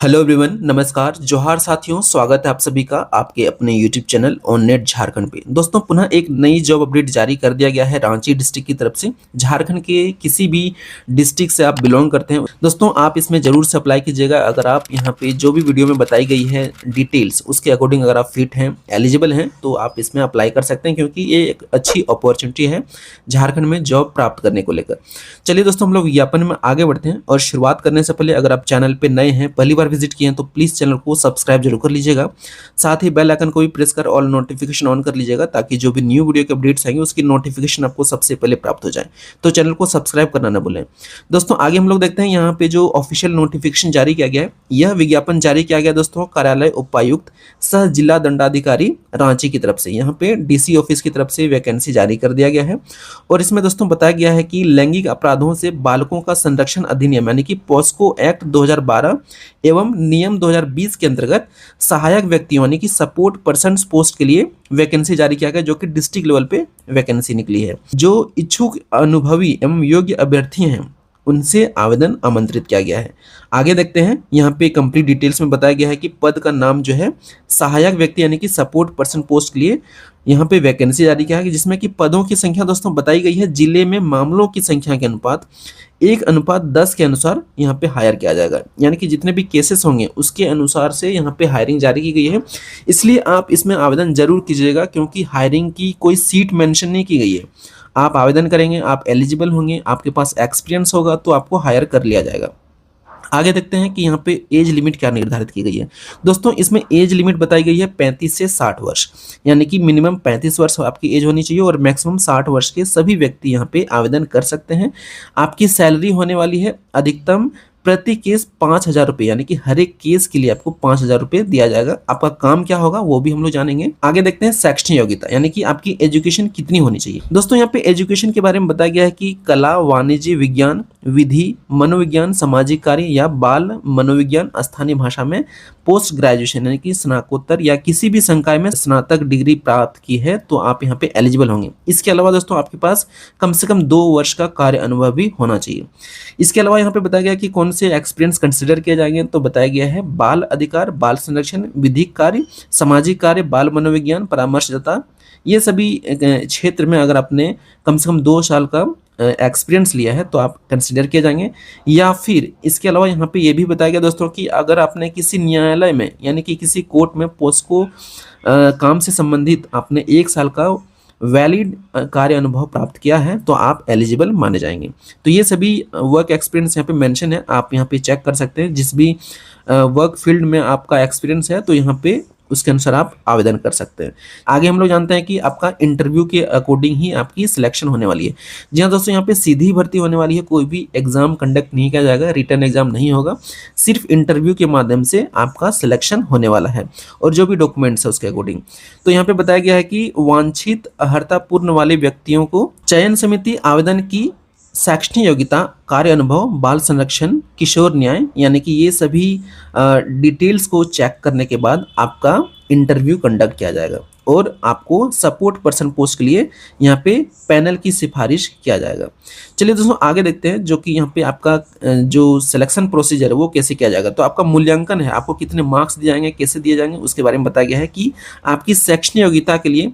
Hello everyone, नमस्कार, जोहार साथियों। स्वागत है आप सभी का आपके अपने YouTube channel on net Jharkhand पे। दोस्तों, पुनः एक नई जॉब अपडेट जारी कर दिया गया है रांची डिस्ट्रिक्ट की तरफ से। झारखंड के किसी भी डिस्ट्रिक्ट से आप बिलोंग करते हैं दोस्तों, आप इसमें जरूर से अप्लाई कीजिएगा। अगर आप यहाँ पे जो भी वीडियो में बताई गई है डिटेल्स, उसके अकॉर्डिंग अगर आप फिट हैं, एलिजिबल हैं, तो आप इसमें अप्लाई कर सकते हैं, क्योंकि ये एक अच्छी अपॉर्चुनिटी है झारखंड में जॉब प्राप्त करने को लेकर। चलिए दोस्तों, हम लोग विज्ञापन में आगे बढ़ते हैं। और शुरुआत करने से पहले अगर आप चैनल पे नए हैं, पहली बार विजिट किए हैं, तो प्लीज चैनल को सब्सक्राइब जरूर कर लीजिएगा। साथ ही बेल आइकन को भी प्रेस कर ऑल नोटिफिकेशन ऑन कर लीजिएगा, ताकि जो भी न्यू वीडियो के अपडेट्स आएंगे उसकी नोटिफिकेशन आपको सबसे पहले प्राप्त हो जाए। तो चैनल को सब्सक्राइब करना ना भूलें। दोस्तों, आगे हम लोग देखते हैं यहाँ पे जो ऑफिशियल नोटिफिकेशन जारी किया गया है। यह विज्ञापन जारी किया गया दोस्तों कार्यालय उपायुक्त सह जिला दंडाधिकारी रांची की तरफ से। यहाँ पे डीसी ऑफिस की तरफ से वैकेंसी जारी कर दिया गया है। और इसमें दोस्तों बताया गया है कि लैंगिक अपराधों से बालकों का संरक्षण अधिनियम यानी कि पॉस्को एक्ट 2012 एवं नियम 2020 के अंतर्गत सहायक व्यक्तियों यानी कि सपोर्ट पर्सन्स पोस्ट के लिए वैकेंसी जारी किया गया, जो कि डिस्ट्रिक्ट लेवल पे वैकेंसी निकली है। जो इच्छुक अनुभवी एवं योग्य अभ्यर्थी हैं उनसे आवेदन आमंत्रित किया गया है। आगे देखते हैं, यहाँ पे कंप्लीट डिटेल्स में बताया गया है कि पद का नाम जो है सहायक व्यक्ति यानी कि सपोर्ट पर्सन पोस्ट के लिए यहाँ पे वैकेंसी जारी किया है, जिसमें कि पदों की संख्या दोस्तों बताई गई है जिले में मामलों की संख्या के अनुपात 1:10 के अनुसार यहाँ पे हायर किया जाएगा। यानी कि जितने भी केसेस होंगे उसके अनुसार से यहाँ पे हायरिंग जारी की गई है। इसलिए आप इसमें आवेदन जरूर कीजिएगा, क्योंकि हायरिंग की कोई सीट मेंशन नहीं की गई है। आप आवेदन करेंगे, आप एलिजिबल होंगे, आपके पास एक्सपीरियंस होगा, तो आपको हायर कर लिया जाएगा। आगे देखते हैं कि यहाँ पे एज लिमिट क्या निर्धारित की गई है। दोस्तों, इसमें एज लिमिट बताई गई है 35 से 60 वर्ष, यानी कि मिनिमम 35 वर्ष आपकी एज होनी चाहिए और मैक्सिमम 60 वर्ष के सभी व्यक्ति यहाँ पे आवेदन कर सकते हैं। आपकी सैलरी होने वाली है अधिकतम प्रति केस 5,000 रुपये, यानी कि हर एक केस के लिए आपको 5,000 रुपये दिया जाएगा। आपका काम क्या होगा वो भी हम लोग जानेंगे। आगे देखते हैं शैक्षणिक योग्यता, यानी कि आपकी एजुकेशन कितनी होनी चाहिए। दोस्तों, यहाँ पे एजुकेशन के बारे में बताया गया है कि कला, वाणिज्य, विज्ञान, विधि, मनोविज्ञान, सामाजिक कार्य या बाल मनोविज्ञान, स्थानीय भाषा में पोस्ट ग्रेजुएशन यानी कि स्नातकोत्तर या किसी भी संकाय में स्नातक डिग्री प्राप्त की है, तो आप यहाँ पे एलिजिबल होंगे। इसके अलावा दोस्तों आपके पास कम से कम 2 वर्ष का कार्य अनुभव भी होना चाहिए। इसके अलावा यहाँ पे बताया गया कि कौन से एक्सपीरियंस कंसिडर किए जाएंगे, तो बताया गया है बाल अधिकार, बाल संरक्षण, विधिक कार्य, सामाजिक कार्य, बाल मनोविज्ञान, परामर्शदाता। ये सभी क्षेत्र में अगर आपने कम से कम 2 साल का एक्सपीरियंस लिया है तो आप कंसिडर किए जाएंगे। या फिर इसके अलावा यहाँ पे ये भी बताया गया दोस्तों कि अगर आपने किसी न्यायालय में यानी कि किसी कोर्ट में पोस्को काम से संबंधित आपने 1 साल का वैलिड कार्य अनुभव प्राप्त किया है, तो आप एलिजिबल माने जाएंगे। तो ये सभी वर्क एक्सपीरियंस यहाँ पे मेंशन है, आप यहाँ पे चेक कर सकते हैं। जिस भी वर्क फील्ड में आपका एक्सपीरियंस है, तो यहाँ पे उसके अनुसार आप आवेदन कर सकते हैं। आगे हम लोग जानते हैं कि आपका इंटरव्यू के अकॉर्डिंग ही आपकी सिलेक्शन होने वाली है। जी हाँ दोस्तों, यहाँ पे सीधी भर्ती होने वाली है, कोई भी एग्जाम कंडक्ट नहीं किया जाएगा, रिटर्न एग्जाम नहीं होगा, सिर्फ इंटरव्यू के माध्यम से आपका सिलेक्शन होने वाला है और जो भी डॉक्यूमेंट्स है उसके अकॉर्डिंग। तो यहाँ पे बताया गया है कि वांछित अर्हता पूर्ण वाले व्यक्तियों को चयन समिति आवेदन की शैक्षणिक योग्यता, कार्य अनुभव, बाल संरक्षण, किशोर न्याय यानी कि ये सभी डिटेल्स को चेक करने के बाद आपका इंटरव्यू कंडक्ट किया जाएगा और आपको सपोर्ट पर्सन पोस्ट के लिए यहाँ पे पैनल की सिफारिश किया जाएगा। चलिए दोस्तों, आगे देखते हैं जो कि यहाँ पे आपका जो सिलेक्शन प्रोसीजर है वो कैसे किया जाएगा। तो आपका मूल्यांकन है, आपको कितने मार्क्स दिए जाएंगे, कैसे दिए जाएंगे, उसके बारे में बताया गया है कि आपकी शैक्षणिक योग्यता के लिए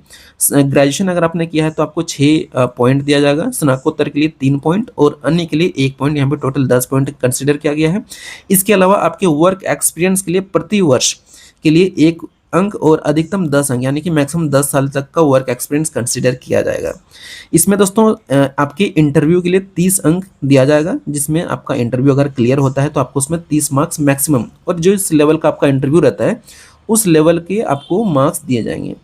ग्रेजुएशन अगर आपने किया है तो आपको 6 पॉइंट दिया जाएगा, स्नातकोत्तर के लिए 3 पॉइंट और अन्य के लिए 1 पॉइंट। यहाँ पे टोटल 10 पॉइंट कंसिडर किया गया है। इसके अलावा आपके वर्क एक्सपीरियंस के लिए प्रति वर्ष के लिए 1 अंक और अधिकतम 10 अंक यानी कि मैक्सिमम 10 साल तक का वर्क एक्सपीरियंस कंसीडर किया जाएगा। इसमें दोस्तों आपके इंटरव्यू के लिए 30 अंक दिया जाएगा, जिसमें आपका इंटरव्यू अगर क्लियर होता है तो आपको उसमें 30 मार्क्स मैक्सिमम, और जो इस लेवल का आपका इंटरव्यू रहता है उस लेवल के आपको मार्क्स दिए जाएंगे।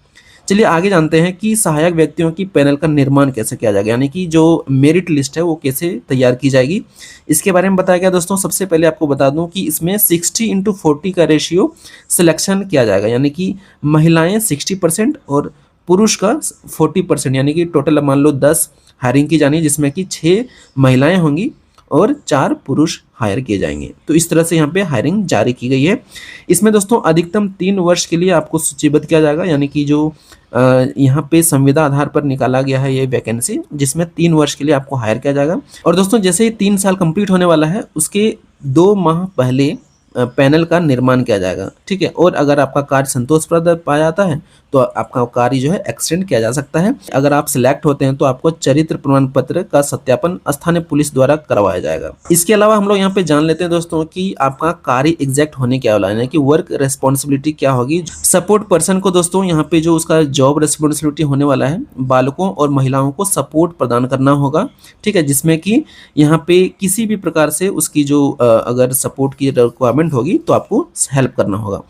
चलिए आगे जानते हैं कि सहायक व्यक्तियों की पैनल का निर्माण कैसे किया जाएगा, यानी कि जो मेरिट लिस्ट है वो कैसे तैयार की जाएगी, इसके बारे में बताया गया। दोस्तों, सबसे पहले आपको बता दूं कि इसमें 60:40 का रेशियो सिलेक्शन किया जाएगा, यानी कि महिलाएं 60% और पुरुष का 40%, यानी कि टोटल मान लो 10 हायरिंग की जानी है, जिसमें कि 6 महिलाएं होंगी और 4 पुरुष हायर किए जाएंगे। तो इस तरह से यहाँ पे हायरिंग जारी की गई है। इसमें दोस्तों अधिकतम 3 वर्ष के लिए आपको सूचीबद्ध किया जाएगा, यानी कि जो यहाँ पे संविदा आधार पर निकाला गया है ये वैकेंसी, जिसमें 3 वर्ष के लिए आपको हायर किया जाएगा। और दोस्तों जैसे ही 3 साल कंप्लीट होने वाला है, उसके 2 माह पहले पैनल का निर्माण किया जाएगा, ठीक है। और अगर आपका कार्य संतोषप्रद पाया जाता है तो आपका कार्य जो है एक्सटेंड किया जा सकता है। अगर आप सिलेक्ट होते हैं तो आपको चरित्र प्रमाण पत्र का सत्यापन स्थानीय पुलिस द्वारा करवाया जाएगा। इसके अलावा हम लोग यहाँ पे जान लेते हैं दोस्तों कि आपका कार्य एग्जैक्ट होने क्या वाला है, कि वर्क रेस्पॉन्सिबिलिटी क्या होगी। सपोर्ट पर्सन को दोस्तों यहाँ पे जो उसका जॉब रेस्पॉन्सिबिलिटी होने वाला है, बालकों और महिलाओं को सपोर्ट प्रदान करना होगा, ठीक है, जिसमें कि यहाँ पे किसी भी प्रकार से उसकी जो अगर सपोर्ट की रिक्वायरमेंट होगी तो आपको हेल्प करना होगा।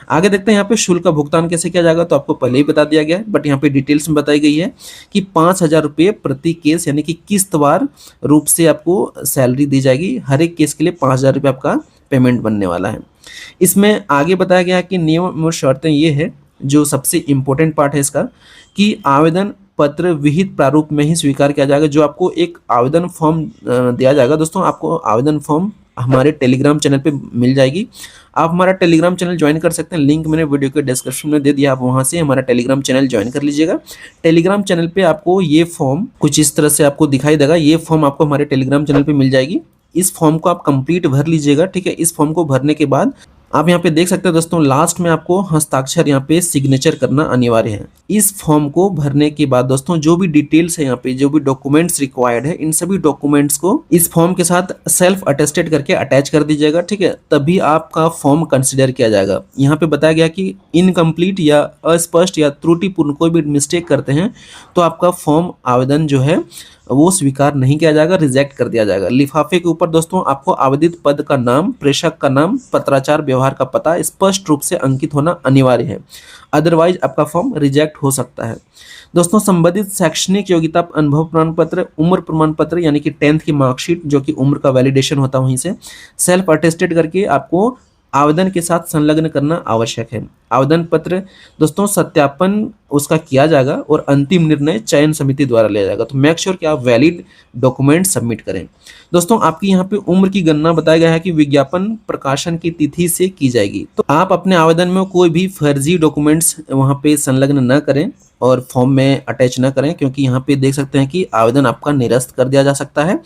आगे देखते हैं यहाँ पे शुल्क का भुगतान कैसे किया जाएगा, तो आपको पहले ही बता दिया गया है, बट यहाँ पे डिटेल्स में बताई गई है कि 5,000 रुपये प्रति केस यानी कि किस्तवार रूप से आपको सैलरी दी जाएगी। हर एक केस के लिए 5,000 रुपये आपका पेमेंट बनने वाला है। इसमें आगे बताया गया है कि नियम और शर्तें ये है, जो सबसे इम्पोर्टेंट पार्ट है इसका, कि आवेदन पत्र विहित प्रारूप में ही स्वीकार किया जाएगा। जो आपको एक आवेदन फॉर्म दिया जाएगा दोस्तों, आपको आवेदन फॉर्म हमारे टेलीग्राम चैनल पे मिल जाएगी। आप हमारा टेलीग्राम चैनल ज्वाइन कर सकते हैं, लिंक मैंने वीडियो के डिस्क्रिप्शन में दे दिया, आप वहां से हमारा टेलीग्राम चैनल ज्वाइन कर लीजिएगा। टेलीग्राम चैनल पे आपको ये फॉर्म कुछ इस तरह से आपको दिखाई देगा, ये फॉर्म आपको हमारे टेलीग्राम चैनल पे मिल जाएगी। इस फॉर्म को आप कंप्लीट भर लीजिएगा, ठीक है। इस फॉर्म को भरने के बाद आप यहाँ पे देख सकते हैं दोस्तों, लास्ट में आपको हस्ताक्षर यहाँ पे सिग्नेचर करना अनिवार्य है। इस फॉर्म को भरने के बाद दोस्तों जो भी डिटेल्स है यहाँ पे, जो भी डॉक्यूमेंट्स रिक्वायर्ड है, इन सभी डॉक्यूमेंट्स को इस फॉर्म के साथ सेल्फ अटेस्टेड करके अटैच कर दीजिएगा, ठीक है। तभी आपका फॉर्म कंसिडर किया जाएगा। यहाँ पे बताया गया कि इनकम्प्लीट या अस्पष्ट या त्रुटिपूर्ण कोई भी मिस्टेक करते हैं तो आपका फॉर्म आवेदन जो है वो स्वीकार नहीं किया जाएगा, रिजेक्ट कर दिया जाएगा। लिफाफे के ऊपर दोस्तों आपको आवेदित पद का नाम, प्रेषक का नाम, पत्राचार व्यवहार का पता स्पष्ट रूप से अंकित होना अनिवार्य है, अदरवाइज आपका फॉर्म रिजेक्ट हो सकता है। दोस्तों संबंधित शैक्षणिक योग्यता, अनुभव प्रमाण पत्र, उम्र प्रमाण पत्र यानी कि 10th की मार्कशीट, जो कि उम्र का वैलिडेशन होता है, वहीं से सेल्फ अटेस्टेड करके आपको आवेदन के साथ संलग्न करना आवश्यक है। आवेदन पत्र दोस्तों सत्यापन उसका किया जाएगा और अंतिम निर्णय चयन समिति द्वारा लिया जाएगा। तो मेक श्योर कि आप वैलिड डॉक्यूमेंट सबमिट करें। दोस्तों आपकी यहाँ पे उम्र की गणना बताया गया है कि विज्ञापन प्रकाशन की तिथि से की जाएगी। तो आप अपने आवेदन में कोई भी फर्जी डॉक्यूमेंट्स वहाँ पे संलग्न न करें और फॉर्म में अटैच न करें, क्योंकि यहाँ पे देख सकते हैं कि आवेदन आपका निरस्त कर दिया जा सकता है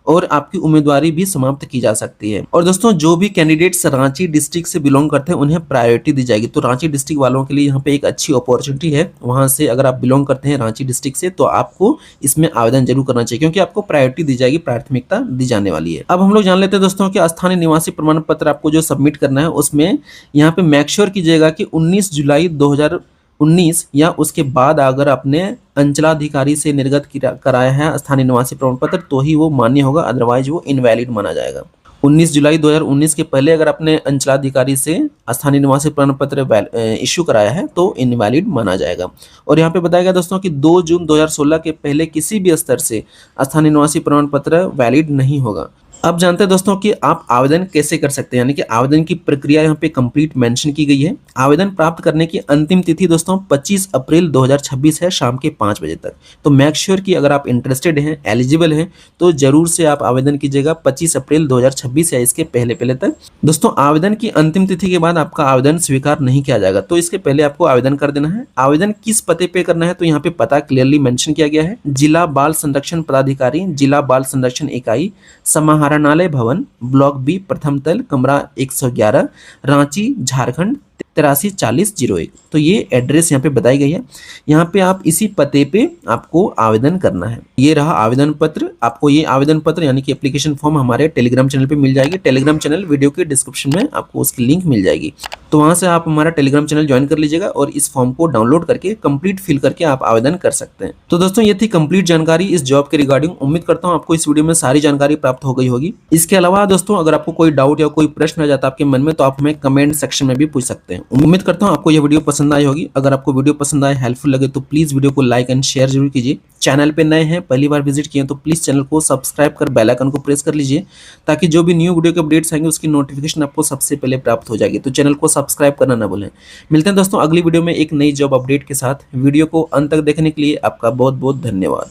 और आपकी उम्मीदवारी भी समाप्त की जा सकती है। और दोस्तों जो भी कैंडिडेट्स रांची डिस्ट्रिक्ट से बिलोंग करते हैं उन्हें प्रायोरिटी दी जाएगी। तो रांची डिस्ट्रिक्ट वालों के लिए यहाँ पे एक अच्छी अपॉर्चुनिटी है। वहां से अगर आप बिलोंग करते हैं रांची डिस्ट्रिक्ट से तो आपको इसमें आवेदन जरूर करना चाहिए, क्योंकि आपको प्रायोरिटी दी जाएगी, प्राथमिकता दी जाने वाली है। अब हम लोग जान लेते हैं दोस्तों कि स्थानीय निवासी प्रमाण पत्र आपको जो सबमिट करना है उसमें यहाँ पे मेक श्योर कीजिएगा कि 19 जुलाई 2019 या उसके बाद अगर आपने अंचलाधिकारी से निर्गत कराया है स्थानीय निवासी प्रमाण पत्र तो ही वो मान्य होगा, अदरवाइज वो इनवैलिड माना जाएगा। 19 जुलाई 2019 के पहले अगर आपने अंचलाधिकारी से स्थानीय निवासी प्रमाण पत्र इश्यू कराया है तो इनवैलिड माना जाएगा। और यहाँ पे बताया गया दोस्तों कि 2 जून 2016 के पहले किसी भी स्तर से स्थानीय निवासी प्रमाण पत्र वैलिड नहीं होगा। अब जानते हैं दोस्तों कि आप आवेदन कैसे कर सकते हैं, यानी कि आवेदन की प्रक्रिया यहाँ पे कंप्लीट मेंशन की गई है। आवेदन प्राप्त करने की अंतिम तिथि दोस्तों 25 अप्रैल 2026 है शाम के 5 बजे तक। तो मेक श्योर कि अगर आप इंटरेस्टेड हैं, एलिजिबल हैं, तो जरूर से आप आवेदन कीजिएगा 25 अप्रैल 2026 या इसके पहले तक। दोस्तों आवेदन की अंतिम तिथि के बाद आपका आवेदन स्वीकार नहीं किया जाएगा, तो इसके पहले आपको आवेदन कर देना है। आवेदन किस पते पे करना है तो यहाँ पे पता क्लियरली मेंशन किया गया है। जिला बाल संरक्षण पदाधिकारी, जिला बाल संरक्षण इकाई, समाहरणालय भवन, ब्लॉक बी, प्रथम तल, कमरा 111, रांची, झारखंड 834001। तो ये एड्रेस यहाँ पे बताई गई है। यहाँ पे आप इसी पते पे आपको आवेदन करना है। ये रहा आवेदन पत्र। आपको ये आवेदन पत्र यानी कि एप्लीकेशन फॉर्म हमारे टेलीग्राम चैनल पे मिल जाएगी। टेलीग्राम चैनल वीडियो के डिस्क्रिप्शन में आपको उसकी लिंक मिल जाएगी, तो वहां से आप हमारा टेलीग्राम चैनल ज्वाइन कर लीजिएगा और इस फॉर्म को डाउनलोड करके कंप्लीट फिल करके आप आवेदन कर सकते हैं। तो दोस्तों ये थी कंप्लीट जानकारी इस जॉब के रिगार्डिंग। उम्मीद करता हूँ आपको इस वीडियो में सारी जानकारी प्राप्त हो गई होगी। इसके अलावा दोस्तों अगर आपको कोई डाउट या कोई प्रश्न आ जाता है आपके मन में तो आप हमें कमेंट सेक्शन में भी पूछ सकते हैं। उम्मीद करता हूँ आपको यह वीडियो पसंद आई होगी। अगर आपको वीडियो पसंद आए, हेल्पफुल लगे तो प्लीज वीडियो को लाइक एंड शेयर जरूर कीजिए। चैनल पे नए हैं, पहली बार विजिट किए तो प्लीज चैनल को सब्सक्राइब कर बेल आइकन को प्रेस कर लीजिए, ताकि जो भी न्यू वीडियो के अपडेट्स आएंगे उसकी नोटिफिकेशन आपको सबसे पहले प्राप्त हो जाएगी। तो चैनल को सब्सक्राइब करना ना भूलें। मिलते हैं दोस्तों अगली वीडियो में एक नई जॉब अपडेट के साथ। वीडियो को अंत तक देखने के लिए आपका बहुत बहुत धन्यवाद।